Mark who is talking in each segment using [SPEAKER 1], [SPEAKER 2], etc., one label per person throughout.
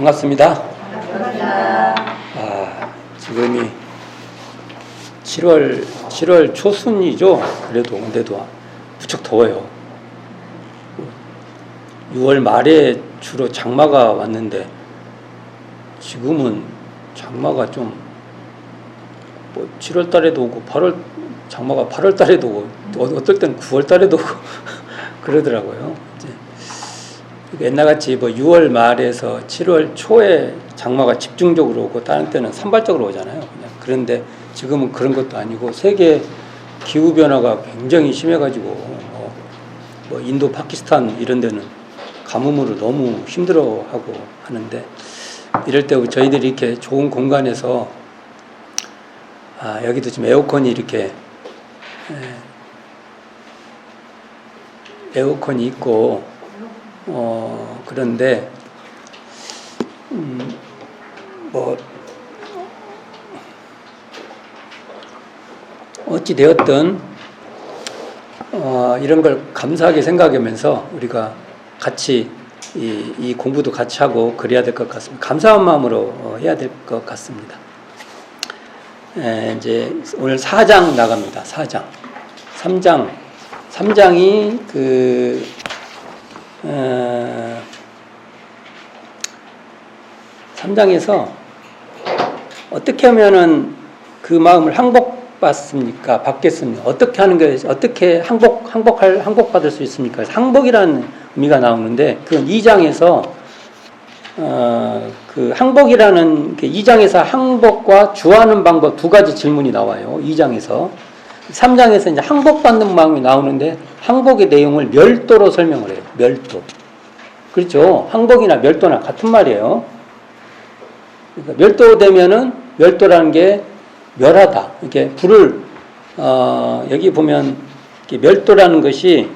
[SPEAKER 1] 반갑습니다. 지금이 7월 초순이죠. 근데도 무척 더워요. 6월 말에 주로 장마가 왔는데 지금은 장마가 좀 7월 달에도 오고 장마가 8월 달에도 오고 어떨 때는 9월 달에도 오고 그러더라고요. 옛날같이 6월 말에서 7월 초에 장마가 집중적으로 오고 다른 때는 산발적으로 오잖아요. 그런데 지금은 그런 것도 아니고 세계 기후변화가 굉장히 심해가지고 인도, 파키스탄 이런 데는 가뭄으로 너무 힘들어하고 하는데, 이럴 때 저희들이 이렇게 좋은 공간에서 여기도 지금 에어컨이 이렇게 에어컨이 있고 그런데 어찌 되었든 이런 걸 감사하게 생각하면서 우리가 같이 이 공부도 같이 하고 그래야 될 것 같습니다. 감사한 마음으로 해야 될 것 같습니다. 이제 오늘 4장 나갑니다. 4장. 3장이 3장에서 어떻게 하면은 그 마음을 받겠습니까? 어떻게 하는 게, 어떻게 항복받을 수 있습니까? 그래서 항복이라는 의미가 나오는데, 그 2장에서, 그 항복이라는, 2장에서 항복과 주하는 방법 두 가지 질문이 나와요. 2장에서. 3장에서 이제 항복받는 마음이 나오는데, 항복의 내용을 멸도로 설명을 해요. 멸도. 그렇죠. 항복이나 멸도나 같은 말이에요. 그러니까 멸도되면은, 멸도라는 게 멸하다. 이렇게 불을, 여기 보면, 멸도라는 것이,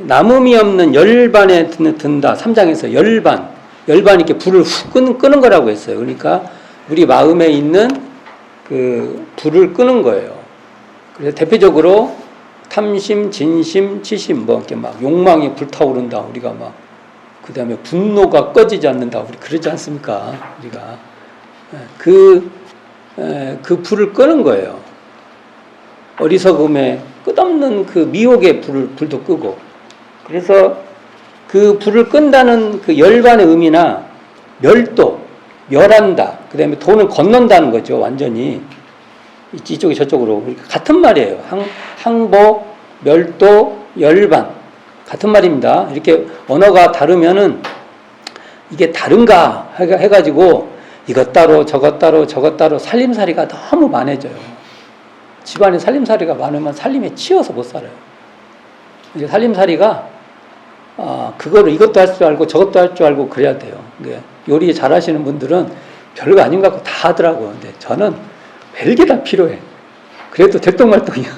[SPEAKER 1] 남음이 없는 열반에 든다. 3장에서 열반 이렇게 불을 훅 끄는 거라고 했어요. 그러니까 우리 마음에 있는 그 불을 끄는 거예요. 그래서 대표적으로 탐심, 진심, 치심, 이렇게 막 욕망이 불타오른다. 우리가 그 다음에 분노가 꺼지지 않는다. 우리 그러지 않습니까? 우리가. 그 불을 끄는 거예요. 어리석음에 끝없는 그 미혹의 불도 끄고. 그래서 그 불을 끈다는 그 열반의 의미나 멸도, 멸한다. 그 다음에 도는 건넌다는 거죠. 완전히. 이쪽이 저쪽으로. 같은 말이에요. 항복, 멸도, 열반. 같은 말입니다. 이렇게 언어가 다르면은 이게 다른가 해가지고 이것 따로 저것 따로 살림살이가 너무 많아져요. 집안에 살림살이가 많으면 살림에 치여서 못 살아요. 이제 살림살이가 그거를 이것도 할 줄 알고 저것도 할 줄 알고 그래야 돼요. 요리 잘하시는 분들은 별거 아닌 것 같고 다 하더라고요. 근데 저는 별게 다 필요해. 그래도 들똥말똥이야.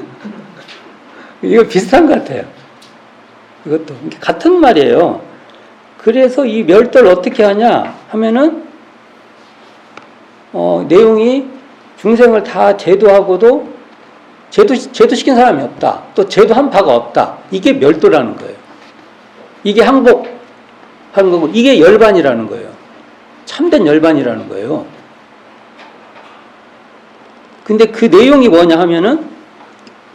[SPEAKER 1] 이거 비슷한 것 같아요. 이것도 같은 말이에요. 그래서 이 멸도를 어떻게 하냐 하면은 내용이 중생을 다 제도하고도 제도시킨 사람이 없다. 또 제도한 바가 없다. 이게 멸도라는 거예요. 이게 항복하는 거고, 이게 열반이라는 거예요. 참된 열반이라는 거예요. 근데 그 내용이 뭐냐 하면은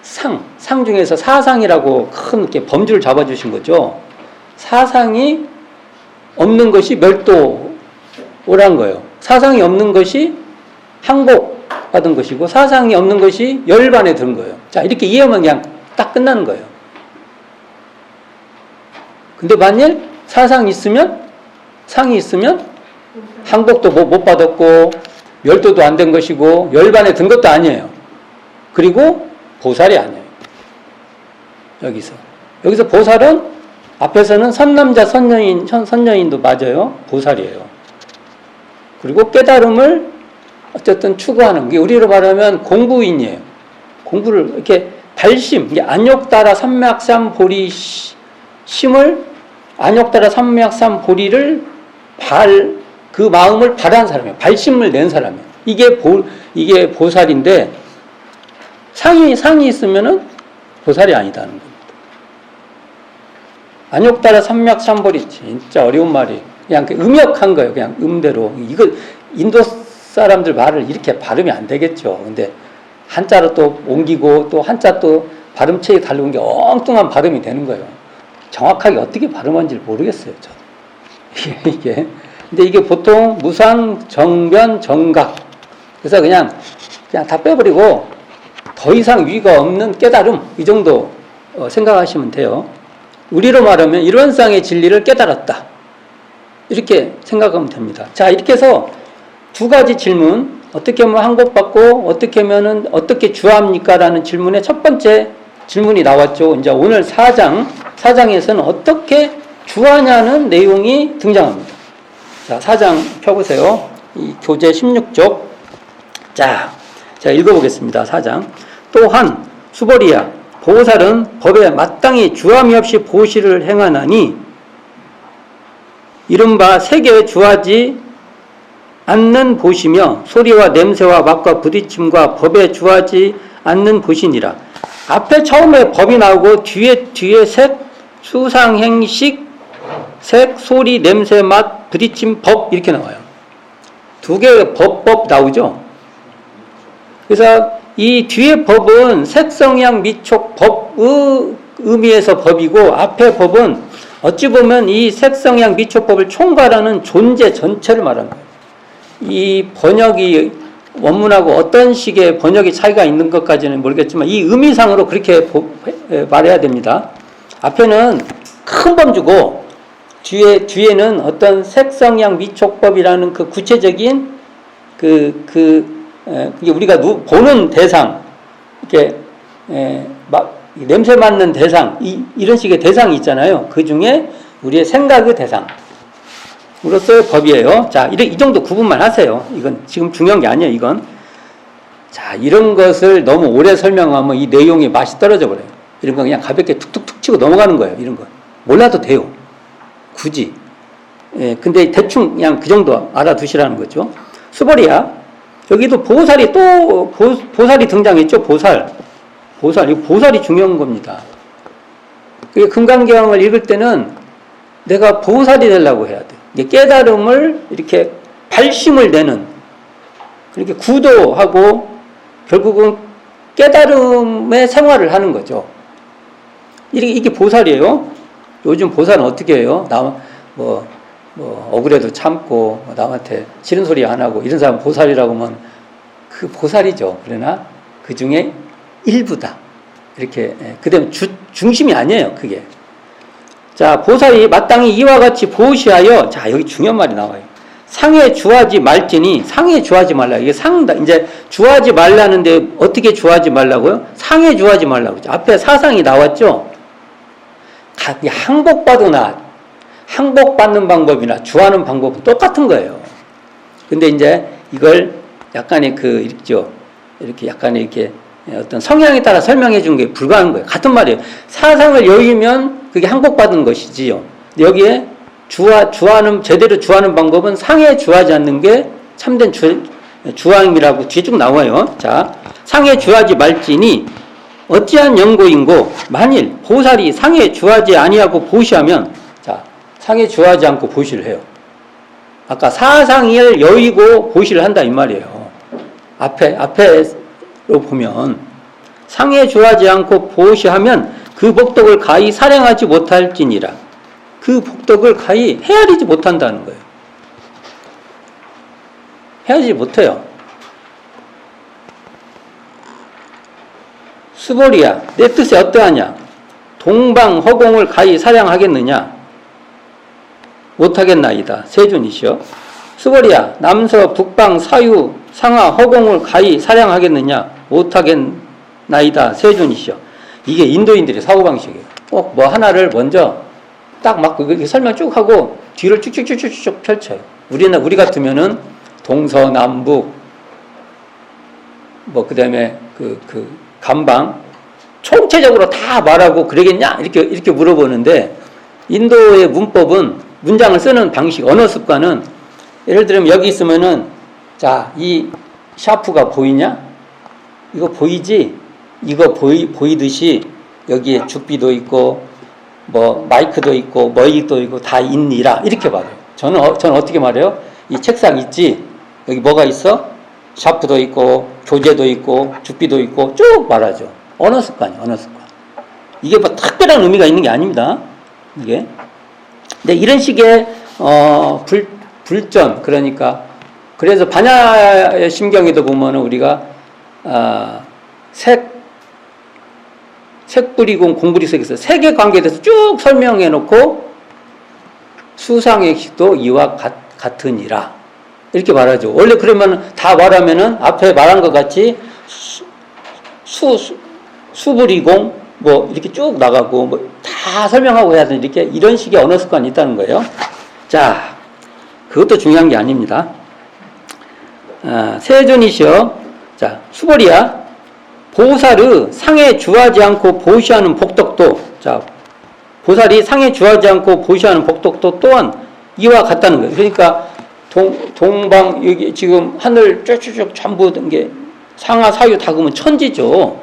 [SPEAKER 1] 상 중에서 사상이라고 큰 이렇게 범주를 잡아주신 거죠. 사상이 없는 것이 멸도란 거예요. 사상이 없는 것이 항복받은 것이고, 사상이 없는 것이 열반에 든 거예요. 자, 이렇게 이해하면 그냥 딱 끝나는 거예요. 근데 만일 상이 있으면 항복도 못 받았고, 멸도도 안 된 것이고, 열반에 든 것도 아니에요. 그리고 보살이 아니에요. 여기서 보살은 앞에서는 선남자, 선녀인도 맞아요. 보살이에요. 그리고 깨달음을 어쨌든 추구하는 게 우리로 말하면 공부인이에요. 공부를 이렇게 발심, 안욕따라 삼맥삼보리 심을 안욕따라 삼맥삼보리를 그 마음을 발한 사람이에요. 발심을 낸 사람이에요. 이게 보살인데 상이 있으면은 보살이 아니다는 겁니다. 안욕따라 삼맥삼보리 진짜 어려운 말이 그냥 음역한 거예요. 그냥 음대로. 이거 인도 사람들 말을 이렇게 발음이 안 되겠죠. 근데 한자로 또 옮기고 또 한자 또 발음체에 다르는 게 엉뚱한 발음이 되는 거예요. 정확하게 어떻게 발음하는지 모르겠어요. 저도. 이게. 근데 이게 보통 무상, 정변, 정각. 그래서 그냥 다 빼버리고 더 이상 위가 없는 깨달음. 이 정도 생각하시면 돼요. 우리로 말하면 일원상의 진리를 깨달았다. 이렇게 생각하면 됩니다. 자, 이렇게 해서 두 가지 질문. 어떻게 하면 항복받고 어떻게 하면은 어떻게 주합니까? 라는 질문의 첫 번째 질문이 나왔죠. 이제 오늘 4장에서는 어떻게 주하냐는 내용이 등장합니다. 자, 4장 펴보세요. 이 교재 16쪽. 자, 제가 읽어보겠습니다. 4장. 또한 수보리야, 보살은 법에 마땅히 주함이 없이 보시를 행하나니 이른바 색에 주하지 않는 보시며 소리와 냄새와 맛과 부딪힘과 법에 주하지 않는 보시니라. 앞에 처음에 법이 나오고 뒤에 색, 수상, 행식, 색, 소리, 냄새, 맛, 부딪힘, 법 이렇게 나와요. 두 개의 법 나오죠. 그래서 이 뒤에 법은 색성향 미촉 법의 의미에서 법이고 앞에 법은 어찌 보면 이 색성향 미촉법을 총괄하는 존재 전체를 말하는 거예요. 이 번역이 원문하고 어떤 식의 번역의 차이가 있는 것까지는 모르겠지만 이 의미상으로 그렇게 말해야 됩니다. 앞에는 큰 법 주고 뒤에는 어떤 색성향 미촉법이라는 그 구체적인 우리가 보는 대상, 이렇게 냄새 맡는 대상, 이런 식의 대상이 있잖아요. 그 중에 우리의 생각의 대상. 으로서의 법이에요. 자, 이 정도 구분만 하세요. 이건 지금 중요한 게 아니에요, 이건. 자, 이런 것을 너무 오래 설명하면 이 내용이 맛이 떨어져 버려요. 이런 거 그냥 가볍게 툭툭툭 치고 넘어가는 거예요, 이런 거. 몰라도 돼요. 굳이. 예, 근데 대충 그냥 그 정도 알아두시라는 거죠. 수보리야. 여기도 보살이 보살이 등장했죠, 보살. 이 보살이 중요한 겁니다. 금강경을 읽을 때는 내가 보살이 되려고 해야 돼. 깨달음을 이렇게 발심을 내는, 이렇게 구도하고 결국은 깨달음의 생활을 하는 거죠. 이게 보살이에요. 요즘 보살은 어떻게 해요? 억울해도 참고 남한테 싫은 소리 안 하고 이런 사람 보살이라고 하면 그 보살이죠. 그러나 그 중에 일부다. 이렇게 그다음에 중심이 아니에요. 그게. 자, 보살이 마땅히 이와 같이 보시하여, 자, 여기 중요한 말이 나와요. 상에 주하지 말지니, 상에 주하지 말라. 이게 이제 주하지 말라는데 어떻게 주하지 말라고요? 상에 주하지 말라고. 앞에 사상이 나왔죠? 항복받는 방법이나 주하는 방법은 똑같은 거예요. 근데 이제 이걸 약간의 이렇게 약간의 이렇게 어떤 성향에 따라 설명해 주는 게 불가한 거예요. 같은 말이에요. 사상을 여기면 그게 항복받는 것이지요. 여기에 제대로 주하는 방법은 상에 주하지 않는 게 참된 주함이라고 뒤에 쭉 나와요. 자, 상에 주하지 말지니 어찌한 연고인고 만일 보살이 상에 주하지 아니하고 보시하면, 자, 상에 주하지 않고 보시를 해요. 아까 사상을 여의고 보시를 한다 이 말이에요. 앞에로 보면 상에 주하지 않고 보시하면 그 복덕을 가히 살행하지 못할지니라. 그 복덕을 가히 헤아리지 못한다는 거예요. 헤아리지 못해요. 수보리야, 내 뜻이 어떠하냐? 동방 허공을 가히 살행하겠느냐? 못하겠나이다. 세존이시여. 수보리야, 남서 북방 사유 상하 허공을 가히 살행하겠느냐? 못하겠나이다. 세존이시여. 이게 인도인들의 사고방식이에요. 꼭 뭐 하나를 먼저 딱 막 설명 쭉 하고 뒤를 쭉쭉쭉쭉 펼쳐요. 우리 같으면은 동서남북 그 다음에 감방 총체적으로 다 말하고 그러겠냐? 이렇게 물어보는데, 인도의 문법은 문장을 쓰는 방식, 언어 습관은, 예를 들면 여기 있으면은, 자, 이 샤프가 보이냐? 이거 보이지? 이거 보이듯이 여기에 죽비도 있고, 마이크도 있고, 머리도 있고, 다 있니라. 이렇게 말해요. 저는 어떻게 말해요? 이 책상 있지? 여기 뭐가 있어? 샤프도 있고, 교재도 있고, 죽비도 있고, 쭉 말하죠. 언어 습관이에요, 언어 습관. 이게 뭐 특별한 의미가 있는 게 아닙니다. 이게. 근데 이런 식의, 불전, 그러니까, 그래서 반야의 심경에도 보면은 우리가, 색불이공 공불이색에서 색의 관계에 대해서 쭉 설명해 놓고, 수상의식도 이와 같으니라. 이렇게 말하죠. 원래 그러면 다 말하면은 앞에 말한 것 같이 수불이공 뭐 이렇게 쭉 나가고 뭐 다 설명하고 해야 되는 이런 식의 언어 습관이 있다는 거예요. 자, 그것도 중요한 게 아닙니다. 세존이시여. 자, 수벌이야. 보살의 상에 주하지 않고 보시하는 복덕도. 자, 보살이 상에 주하지 않고 보시하는 복덕도 또한 이와 같다는 거예요. 그러니까 동방 여기 지금 하늘 쭉쭉쭉 전부 든 게 상하 사유 다 그러면 천지죠.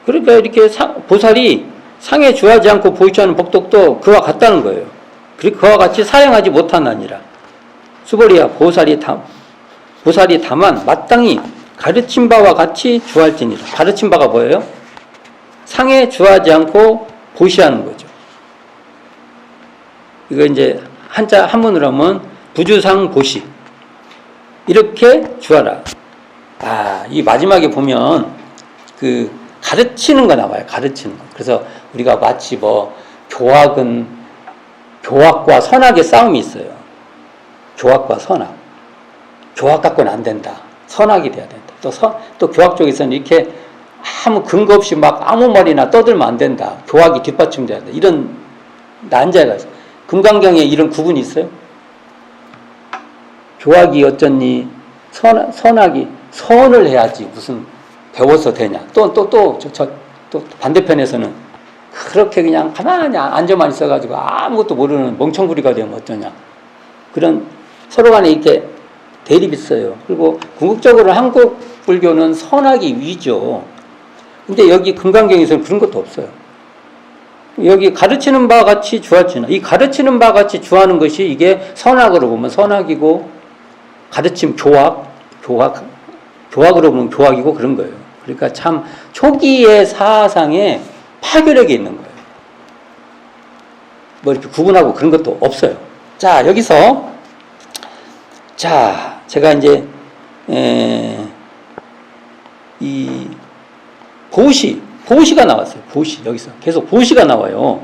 [SPEAKER 1] 그러니까 이렇게 보살이 상에 주하지 않고 보시하는 복덕도 그와 같다는 거예요. 그리고 그와 같이 사용하지 못하나니라. 수벌이야. 보살이 다만 마땅히 가르친 바와 같이 주할지니라. 가르친 바가 뭐예요? 상에 주하지 않고 보시하는 거죠. 이거 이제 한문으로 하면 부주상 보시. 이렇게 주하라. 이 마지막에 보면 그 가르치는 거 나와요. 가르치는 거. 그래서 우리가 마치 뭐 교학과 선악의 싸움이 있어요. 교학과 선악. 교학 갖고는 안 된다. 선악이 돼야 된다. 또 교학 쪽에서는 이렇게 아무 근거 없이 막 아무 말이나 떠들면 안 된다. 교학이 뒷받침돼야 된다. 이런 난제가 있어요. 금강경에 이런 구분이 있어요. 교학이 어쩌니 선악이 선을 해야지 무슨 배워서 되냐. 또 반대편에서는 그렇게 그냥 가만히 앉아만 있어가지고 아무것도 모르는 멍청구리가 되면 어떠냐. 그런 서로 간에 이렇게 대립이 있어요. 그리고 궁극적으로 한국 불교는 선악이 위죠. 근데 여기 금강경에서는 그런 것도 없어요. 여기 가르치는 바와 같이 주하지나. 이 가르치는 바와 같이 주하는 것이 이게 선악으로 보면 선악이고, 가르침 교학으로 보면 교학이고 그런 거예요. 그러니까 참 초기의 사상에 파괴력이 있는 거예요. 뭐 이렇게 구분하고 그런 것도 없어요. 자, 여기서 제가 이제 이 보시가 나왔어요. 보시. 여기서 계속 보시가 나와요.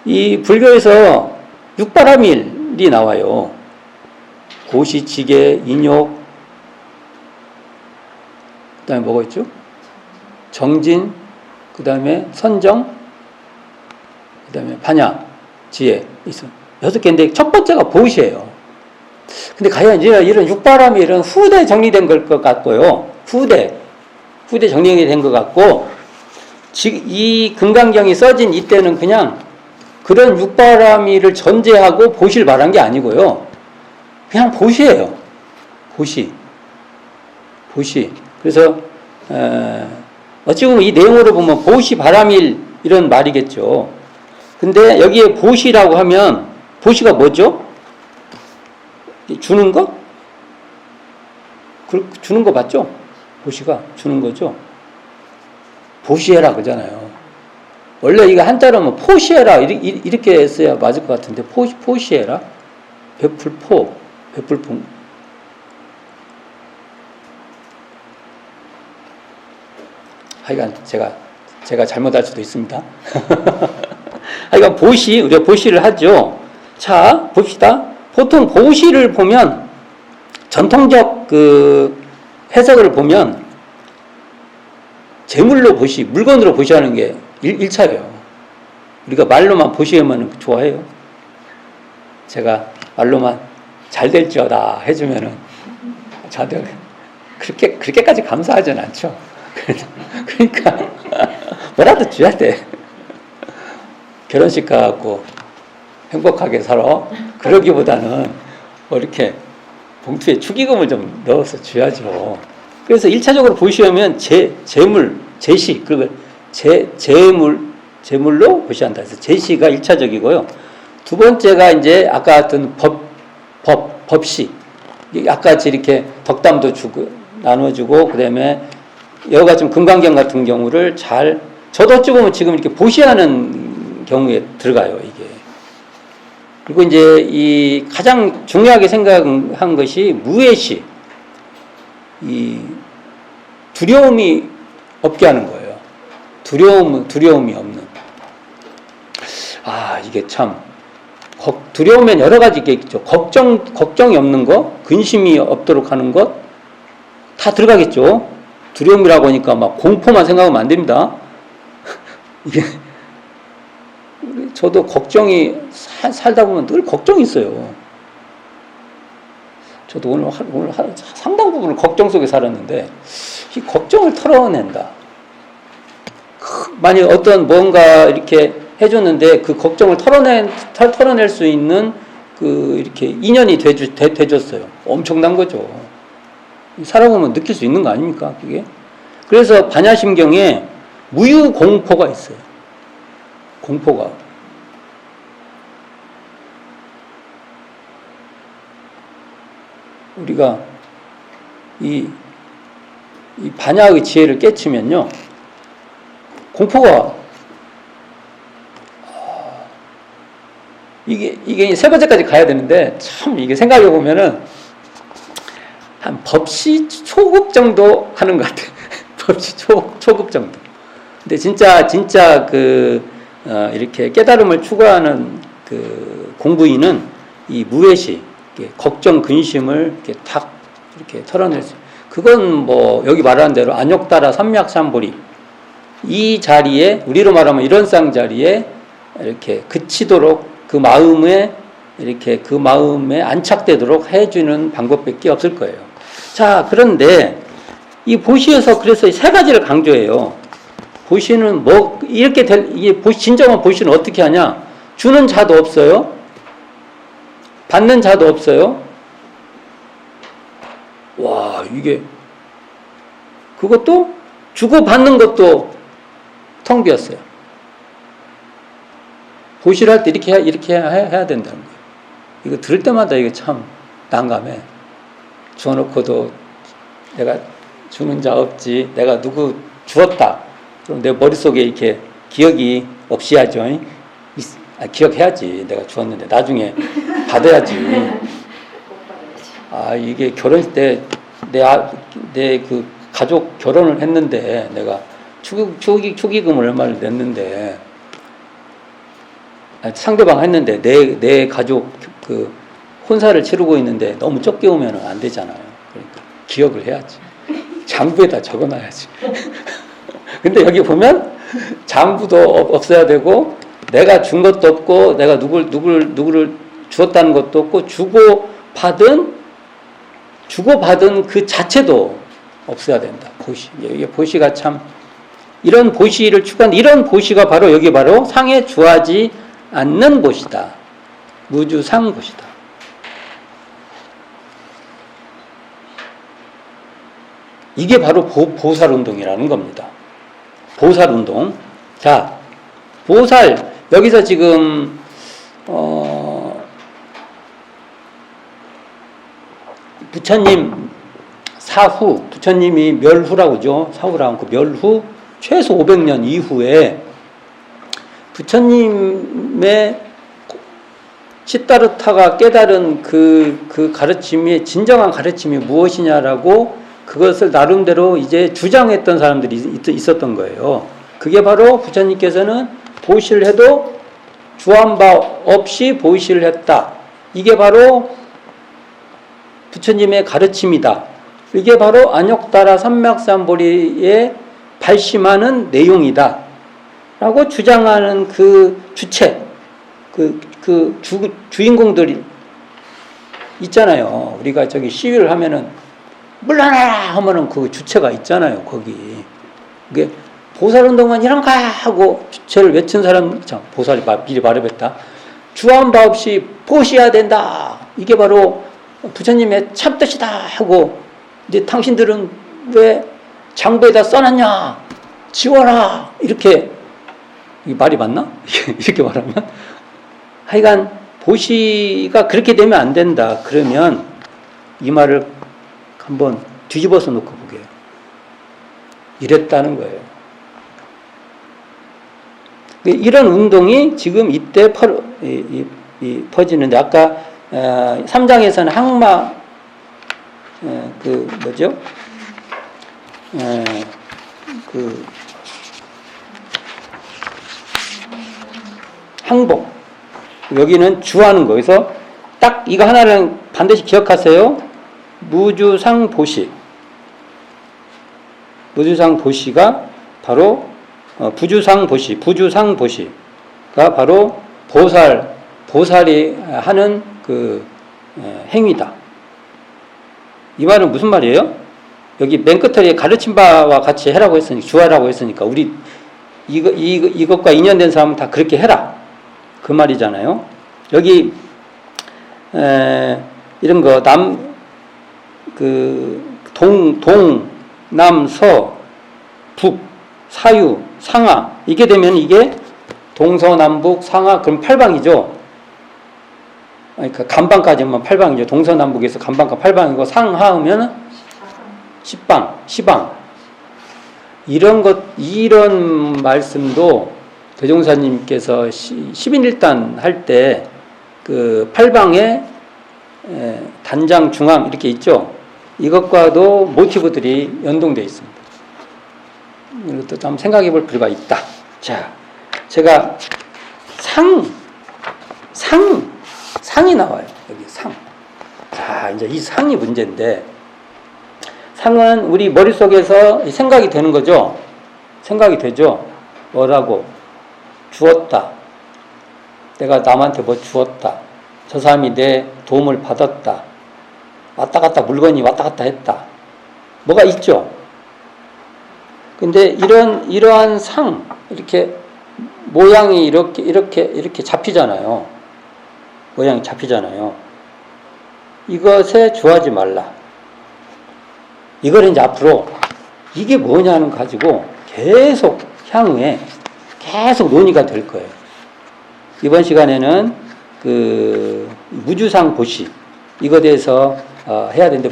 [SPEAKER 1] 이 불교에서 육바라밀이 나와요. 고시, 지계, 인욕, 그 다음에 뭐가 있죠? 정진, 그 다음에 선정, 그 다음에 반야, 지혜 있어. 6개인데 첫 번째가 보시예요. 근데 과연 이런 육바라밀은 후대 정리된 것 같고요. 후대 정리된 것 같고, 이 금강경이 써진 이때는 그냥 그런 육바라밀을 전제하고 보시를 말한 게 아니고요. 그냥 보시예요. 보시. 그래서 어찌 보면 이 내용으로 보면 보시 바라밀 이런 말이겠죠. 근데 여기에 보시라고 하면 보시가 뭐죠? 주는 거? 주는 거 맞죠? 보시가 주는 거죠. 보시해라 그러잖아요. 원래 이거 한자로 하면 포시해라 이렇게 써야 맞을 것 같은데 포시해라. 베풀풍. 하여간 제가 잘못할 수도 있습니다. 하여간 우리가 보시를 하죠. 자, 봅시다. 보통 보시를 보면 전통적 그 해석을 보면 재물로 보시, 물건으로 보시하는 게 1차예요. 우리가 말로만 보시하면 좋아해요. 제가 말로만 잘 될지어다 해주면은 저한테 그렇게까지 감사하진 않죠. 그러니까 뭐라도 줘야 돼. 결혼식 가갖고 행복하게 살아. 그러기보다는 뭐 이렇게 봉투에 축의금을 좀 넣어서 줘야죠. 그래서 1차적으로 보시면 재물, 제시, 그리고 재물, 제물로 보시한다. 그래서 제시가 1차적이고요. 두 번째가 이제 아까 같은 법시. 아까 같이 이렇게 덕담도 주고, 나눠주고, 그 다음에 여러 가지 금강경 같은 경우를 저도 어찌 보면 지금 이렇게 보시하는 경우에 들어가요, 이게. 그리고 이제 이 가장 중요하게 생각한 것이 무해시. 이 두려움이 없게 하는 거예요. 두려움이 없는. 이게 참, 두려우면 여러 가지 게 있죠. 걱정이 없는 것, 근심이 없도록 하는 것, 다 들어가겠죠. 두려움이라고 하니까 막 공포만 생각하면 안 됩니다. 이게, 저도 걱정이, 살다 보면 늘 걱정이 있어요. 저도 오늘 상당 부분을 걱정 속에 살았는데, 이 걱정을 털어낸다. 만약 어떤 뭔가 이렇게 해줬는데 그 걱정을 털어낼 수 있는 이렇게 인연이 돼줬어요. 엄청난 거죠. 살아보면 느낄 수 있는 거 아닙니까, 그게? 그래서 반야심경에 무유공포가 있어요. 공포가. 우리가 이 반야의 지혜를 깨치면요, 공포가 이게 세 번째까지 가야 되는데, 참 이게 생각해 보면은 한 법시 초급 정도 하는 것 같아요. 법시 초급 정도. 근데 진짜 이렇게 깨달음을 추구하는 공부인은 이 무해시, 걱정, 근심을 이렇게 털어낼 수. 그건 여기 말하는 대로 안욕따라 삼맥삼보리, 이 자리에, 우리로 말하면 일원상 자리에 이렇게 그치도록 그 마음에 안착되도록 해주는 방법밖에 없을 거예요. 자, 그런데 이 보시에서 그래서 세 가지를 강조해요. 보시는 진정한 보시는 어떻게 하냐? 주는 자도 없어요. 받는 자도 없어요. 와, 그것도 주고 받는 것도 텅 비었어요. 보시를 할 때 이렇게 해야 된다는 거예요. 이거 들을 때마다 이게 참 난감해. 주어놓고도 내가 주는 자 없지, 내가 누구 주었다, 그럼 내 머릿속에 이렇게 기억이 없이 하죠. 기억해야지. 내가 주었는데 나중에 받아야지. 이게 결혼식 때 내 그 가족 결혼을 했는데 내가 축의금을 얼마를 냈는데, 상대방 했는데 내 가족 혼사를 치르고 있는데 너무 적게 오면 안 되잖아요. 그러니까 기억을 해야지. 장부에다 적어놔야지. 근데 여기 보면 장부도 없어야 되고, 내가 준 것도 없고, 내가 누구를 주었다는 것도 없고, 주고받은 그 자체도 없어야 된다. 보시. 이게 보시가 참, 이런 보시를 추구하는, 이런 보시가 바로 여기 바로 상에 주하지 않는 보시다. 무주상 보시다. 이게 바로 보살운동이라는 겁니다. 보살운동. 자, 보살, 여기서 지금 부처님 사후, 부처님이 멸후라고 하죠. 사후라고 하고, 멸후 최소 500년 이후에 부처님의 시다르타가 깨달은 그 가르침이, 진정한 가르침이 무엇이냐라고 그것을 나름대로 이제 주장했던 사람들이 있었던 거예요. 그게 바로 부처님께서는 보시를 해도 주한 바 없이 보시를 했다. 이게 바로 부처님의 가르침이다. 이게 바로 안욕따라 삼맥삼보리에 발심하는 내용이다. 라고 주장하는 그 주체, 주인공들이 있잖아요. 우리가 저기 시위를 하면은 물러나라 하면은 그 주체가 있잖아요. 거기. 이게 보살운동은 이런가 하고 주체를 외친 사람, 참, 보살이 미리 말해봤다. 주한 바 없이 보시해야 된다. 이게 바로 부처님의 참뜻이다 하고, 이제 당신들은 왜 장부에다 써놨냐? 지워라. 이렇게 이 말이 맞나? 이렇게 말하면? 하여간 보시가 그렇게 되면 안 된다. 그러면 이 말을 한번 뒤집어서 놓고 보게요. 이랬다는 거예요. 이런 운동이 지금 이때 퍼지는데, 아까 3장에서는 항마, 뭐죠? 항복. 여기는 주하는 거. 그래서 딱 이거 하나를 반드시 기억하세요. 무주상보시. 무주상보시가 바로 부주상보시가 바로 보살이 하는 그 행위다. 이 말은 무슨 말이에요? 여기 맨 끝에 가르친 바와 같이 해라고 했으니까, 주하라고 했으니까, 우리 이것과 인연된 사람은 다 그렇게 해라. 그 말이잖아요. 여기 이런 거 남, 서, 북, 사유, 상하, 이게 되면 이게 동서남북, 상하, 그럼 8방이죠. 그러니까 간방까지만 8방이죠. 동서남북에서 간방까 8방이고, 상하하면 10방. 이런 말씀도 대종사님께서 10인일단 할 때 그 8방에 단장, 중앙 이렇게 있죠. 이것과도 모티브들이 연동되어 있습니다. 이것도 한번 생각해 볼 필요가 있다. 자, 제가 상이 나와요. 여기 상. 자, 이제 이 상이 문제인데, 상은 우리 머릿속에서 생각이 되는 거죠. 생각이 되죠. 뭐라고? 주었다. 내가 남한테 뭐 주었다. 저 사람이 내 도움을 받았다. 왔다 갔다 물건이 왔다 갔다 했다. 뭐가 있죠. 근데 이러한 상, 이렇게 모양이 이렇게 잡히잖아요. 모양이 잡히잖아요. 이것에 좋아하지 말라. 이걸 이제 앞으로 이게 뭐냐는 가지고 계속 향후에 계속 논의가 될 거예요. 이번 시간에는 그 무주상 보시, 이거에 대해서 해야 되는데,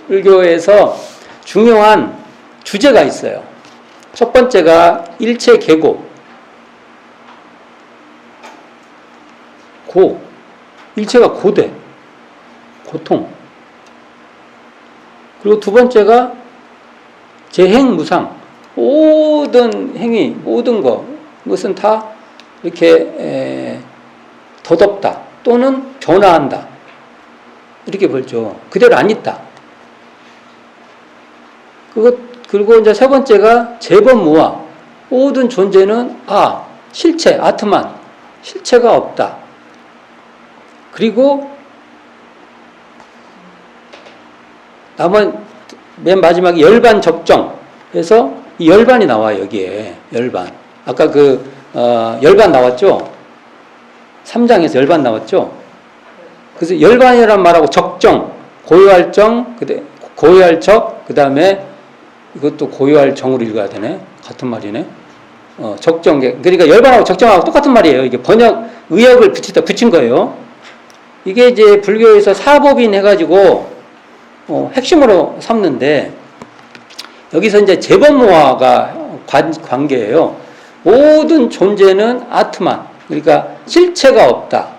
[SPEAKER 1] 불교에서 중요한 주제가 있어요. 첫 번째가 일체 계고, 일체가 고대, 고통. 그리고 두 번째가 재행무상, 모든 행위, 모든 것은 다 이렇게 덧없다 또는 변화한다, 이렇게 볼죠. 그대로 안 있다. 그리고 이제 세 번째가 재범무화, 모든 존재는 실체, 아트만, 실체가 없다. 그리고 맨 마지막에 열반 적정 해서 이 열반이 나와요. 여기에 열반. 아까 열반 나왔죠? 3장에서 열반 나왔죠? 그래서 열반이라는 말하고 적정, 고유할 정, 고유할 적, 그 다음에 이것도 고유할 정으로 읽어야 되네. 같은 말이네. 적정. 그러니까 열반하고 적정하고 똑같은 말이에요. 이게 의역을 붙인 거예요. 이게 이제 불교에서 사법인 해가지고 핵심으로 삼는데, 여기서 이제 재범무화가 관계예요. 모든 존재는 아트만, 그러니까 실체가 없다.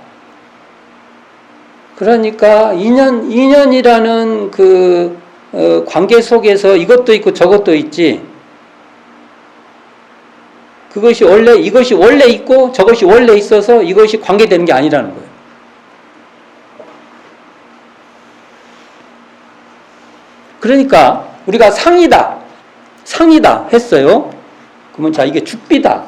[SPEAKER 1] 그러니까 인연이라는 그 관계 속에서 이것도 있고 저것도 있지. 이것이 원래 있고 저것이 원래 있어서 이것이 관계되는 게 아니라는 거예요. 그러니까 우리가 상이다 했어요. 그러면 자, 이게 죽비다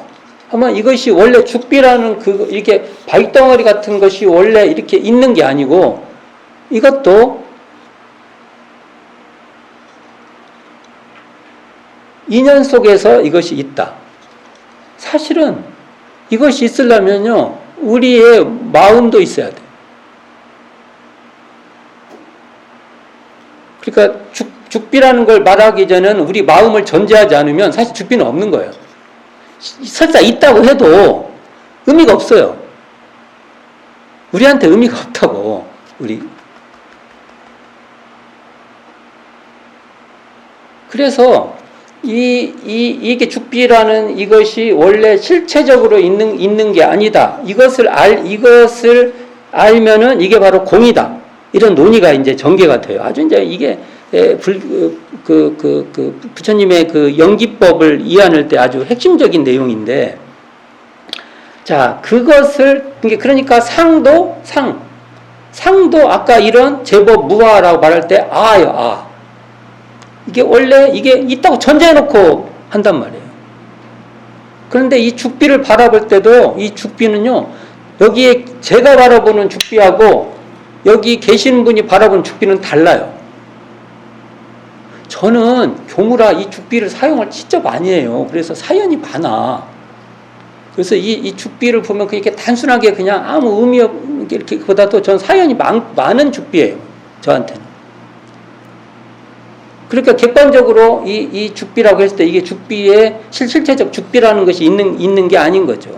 [SPEAKER 1] 하면 이것이 원래 죽비라는 이렇게 바위덩어리 같은 것이 원래 이렇게 있는 게 아니고, 이것도 인연 속에서 이것이 있다. 사실은 이것이 있으려면요, 우리의 마음도 있어야 돼. 그러니까 죽비라는 걸 말하기 전에는 우리 마음을 전제하지 않으면 사실 죽비는 없는 거예요. 설사 있다고 해도 의미가 없어요. 우리한테 의미가 없다고. 그래서 이게 죽비라는 이것이 원래 실체적으로 있는 게 아니다. 이것을 알면은 이게 바로 공이다. 이런 논의가 이제 전개가 돼요. 아주 이제 이게 부처님의 그 연기법을 이해하는 때 아주 핵심적인 내용인데, 자, 그러니까 상도 아까 이런 제법 무아라고 말할 때 아요. 이게 원래 이게 있다고 전제해놓고 한단 말이에요. 그런데 이 죽비를 바라볼 때도 이 죽비는요, 여기에 제가 바라보는 죽비하고 여기 계시는 분이 바라보는 죽비는 달라요. 저는 교무라 이 죽비를 사용을 진짜 많이 해요. 그래서 사연이 많아. 그래서 이 죽비를 보면 그렇게 단순하게 그냥 아무 의미 없는 게 이렇게 보다도 전 사연이 많은 죽비예요. 저한테는. 그러니까 객관적으로 이 죽비라고 했을 때 이게 죽비의 실체적 죽비라는 것이 있는 게 아닌 거죠.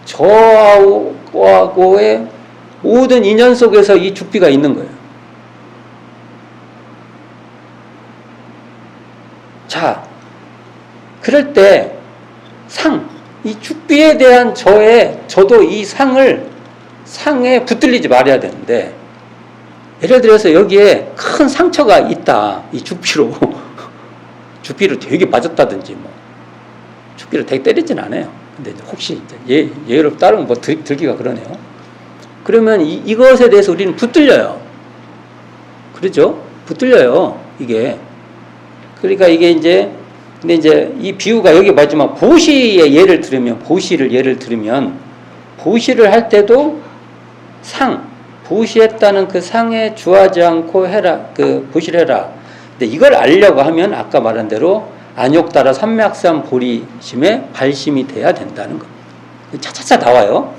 [SPEAKER 1] 저하고의 모든 인연 속에서 이 죽비가 있는 거예요. 자, 그럴 때 이 죽비에 대한 저도 이 상에 붙들리지 말아야 되는데, 예를 들어서 여기에 큰 상처가 있다. 이 죽비로. 죽비를 되게 맞았다든지, 죽비를 되게 때리진 않아요. 근데 혹시 예를 따르면 들기가 그러네요. 그러면 이것에 대해서 우리는 붙들려요. 그렇죠? 붙들려요. 이게. 그러니까 이게 근데 이제 이 비유가 여기 마지막 보시의 예를 들으면, 보시를 할 때도 보시했다는 그 상에 주하지 않고 해라, 보시를 해라. 근데 이걸 알려고 하면 아까 말한 대로 안욕따라 삼맥삼 보리심에 발심이 돼야 된다는 거. 차차차 나와요.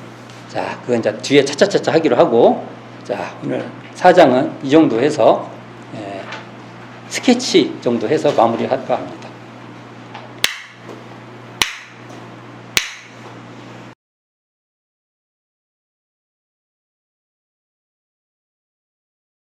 [SPEAKER 1] 자, 그건 이제 뒤에 차차차차 하기로 하고, 자, 오늘 4장은 이 정도 해서, 스케치 정도 해서 마무리할까 합니다.